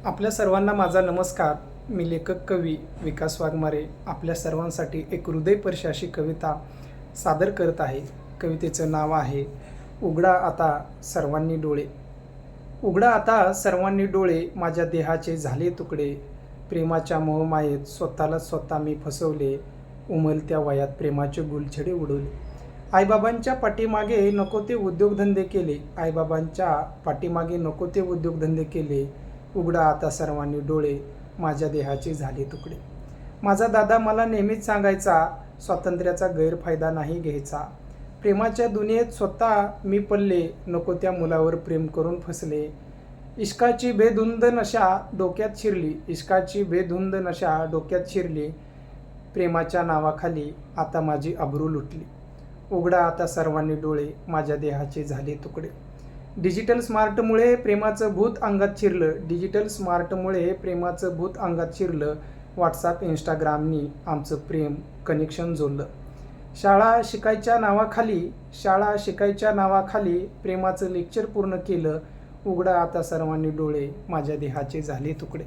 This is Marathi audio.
आपल्या सर्वांना माझा नमस्कार. मी लेखक कवी विकास वाघमारे आपल्या सर्वांसाठी एक हृदयस्पर्शी अशी कविता सादर करत आहे. कवितेचं नाव आहे उघडा आता सर्वांनी डोळे. उघडा आता सर्वांनी डोळे, माझ्या देहाचे झाले तुकडे. प्रेमाच्या मोहमायेत स्वतः मी फसवले. उमलत्या वयात प्रेमाचे गुलछडे उडवले. आईबाबांच्या पाठीमागे नको ते उद्योगधंदे केले. आईबाबांच्या पाठीमागे नको ते उद्योगधंदे केले. उघडा आता सर्वांनी डोळे, माझ्या देहाचे झाले तुकडे. माझा दादा मला नेहमीच सांगायचा, स्वातंत्र्याचा गैरफायदा नाही घ्यायचा. प्रेमाच्या दुनियेत स्वतः मी पडले, नको त्या मुलावर प्रेम करून फसले. इश्काची बेधुंद नशा डोक्यात शिरली. इश्काची बेधुंद नशा डोक्यात शिरली. प्रेमाच्या नावाखाली आता माझी अब्रू लुटली. उघडा आता सर्वांनी डोळे, माझ्या देहाचे झाले तुकडे. डिजिटल स्मार्टमुळे प्रेमाचं भूत अंगात शिरलं. डिजिटल स्मार्टमुळे प्रेमाचं भूत अंगात शिरलं. व्हॉट्सॲप इंस्टाग्रामनी आमचं प्रेम कनेक्शन जोडलं. शाळा शिकायच्या नावाखाली प्रेमाचं लेक्चर पूर्ण केलं. उघडा आता सर्वांनी डोळे, माझ्या देहाचे झाले तुकडे.